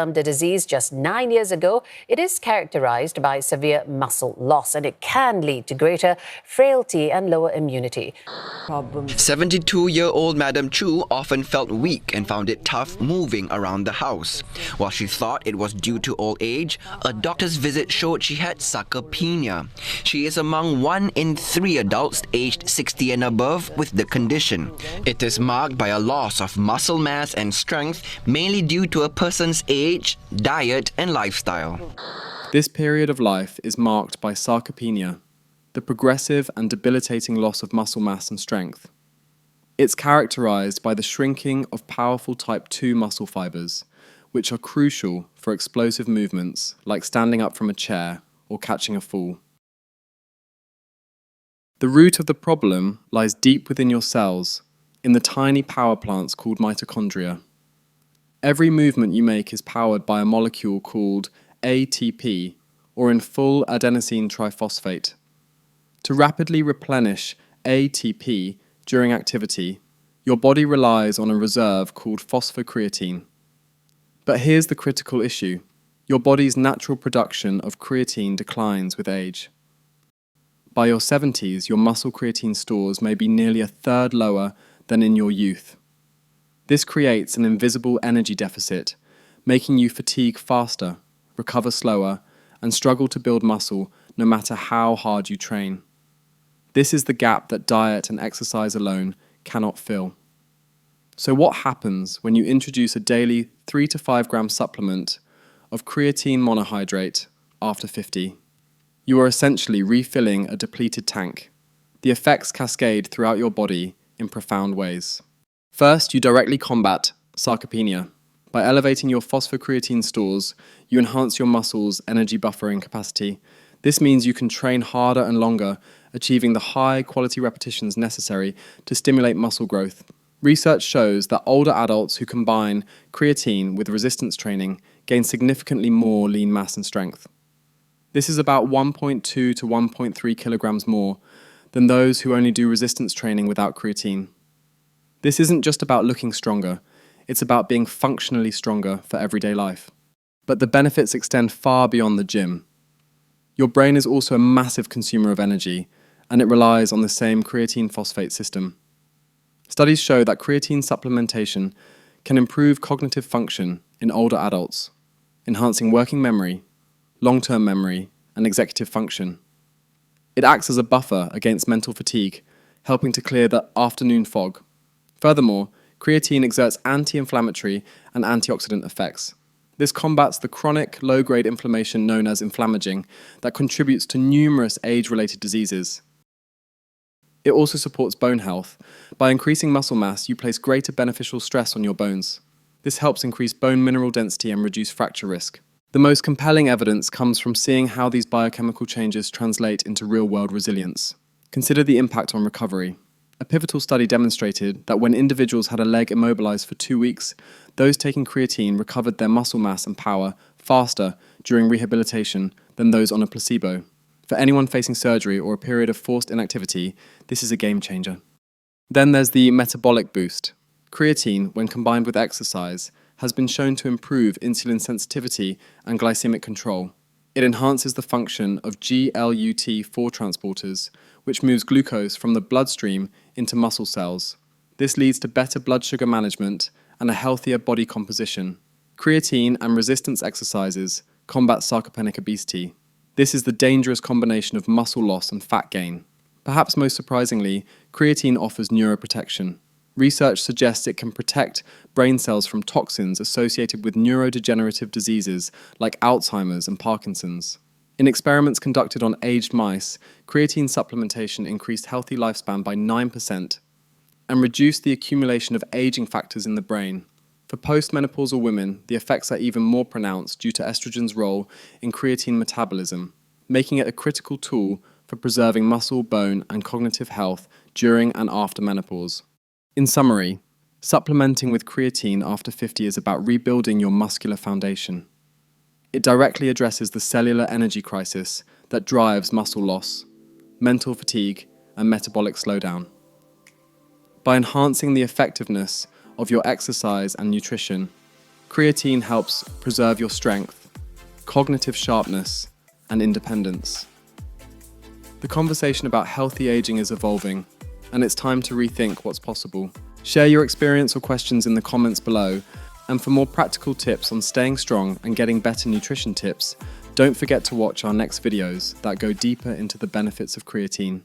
termed a disease just 9 years ago, it is characterized by severe muscle loss, and it can lead to greater frailty and lower immunity. 72-year-old Madam Chu often felt weak and found it tough moving around the house. While she thought it was due to old age, a doctor's visit showed she had sarcopenia. She is among 1 in 3 adults aged 60 and above with the condition. It is marked by a loss of muscle mass and strength, mainly due to a person's age, diet, and lifestyle. This period of life is marked by sarcopenia, the progressive and debilitating loss of muscle mass and strength. It's characterized by the shrinking of powerful type 2 muscle fibers, which are crucial for explosive movements like standing up from a chair or catching a fall. The root of the problem lies deep within your cells, in the tiny power plants called mitochondria. Every movement you make is powered by a molecule called ATP, or in full adenosine triphosphate. To rapidly replenish ATP during activity, your body relies on a reserve called phosphocreatine. But here's the critical issue. Your body's natural production of creatine declines with age. By your 70s, your muscle creatine stores may be nearly a third lower than in your youth. This creates an invisible energy deficit, making you fatigue faster, recover slower, and struggle to build muscle no matter how hard you train. This is the gap that diet and exercise alone cannot fill. So what happens when you introduce a daily 3 to 5 gram supplement of creatine monohydrate after 50? You are essentially refilling a depleted tank. The effects cascade throughout your body in profound ways. First, you directly combat sarcopenia. By elevating your phosphocreatine stores, you enhance your muscles' energy buffering capacity. This means you can train harder and longer, achieving the high-quality repetitions necessary to stimulate muscle growth. Research shows that older adults who combine creatine with resistance training gain significantly more lean mass and strength. This is about 1.2 to 1.3 kilograms more than those who only do resistance training without creatine. This isn't just about looking stronger, it's about being functionally stronger for everyday life. But the benefits extend far beyond the gym. Your brain is also a massive consumer of energy, and it relies on the same creatine phosphate system. Studies show that creatine supplementation can improve cognitive function in older adults, enhancing working memory, long-term memory, and executive function. It acts as a buffer against mental fatigue, helping to clear the afternoon fog. Furthermore, creatine exerts anti-inflammatory and antioxidant effects. This combats the chronic, low-grade inflammation known as inflammaging that contributes to numerous age-related diseases. It also supports bone health. By increasing muscle mass, you place greater beneficial stress on your bones. This helps increase bone mineral density and reduce fracture risk. The most compelling evidence comes from seeing how these biochemical changes translate into real-world resilience. Consider the impact on recovery. A pivotal study demonstrated that when individuals had a leg immobilized for 2 weeks, those taking creatine recovered their muscle mass and power faster during rehabilitation than those on a placebo. For anyone facing surgery or a period of forced inactivity, this is a game changer. Then there's the metabolic boost. Creatine, when combined with exercise, has been shown to improve insulin sensitivity and glycemic control. It enhances the function of GLUT4 transporters, which moves glucose from the bloodstream into muscle cells. This leads to better blood sugar management and a healthier body composition. Creatine and resistance exercises combat sarcopenic obesity. This is the dangerous combination of muscle loss and fat gain. Perhaps most surprisingly, creatine offers neuroprotection. Research suggests it can protect brain cells from toxins associated with neurodegenerative diseases like Alzheimer's and Parkinson's. In experiments conducted on aged mice, creatine supplementation increased healthy lifespan by 9% and reduced the accumulation of aging factors in the brain. For postmenopausal women, the effects are even more pronounced due to estrogen's role in creatine metabolism, making it a critical tool for preserving muscle, bone, and cognitive health during and after menopause. In summary, supplementing with creatine after 50 is about rebuilding your muscular foundation. It directly addresses the cellular energy crisis that drives muscle loss, mental fatigue, and metabolic slowdown. By enhancing the effectiveness of your exercise and nutrition, Creatine helps preserve your strength, cognitive sharpness, and independence. The conversation about healthy aging is evolving, and it's time to rethink what's possible. Share your experience or questions in the comments below, and for more practical tips on staying strong and getting better nutrition tips, don't forget to watch our next videos that go deeper into the benefits of creatine.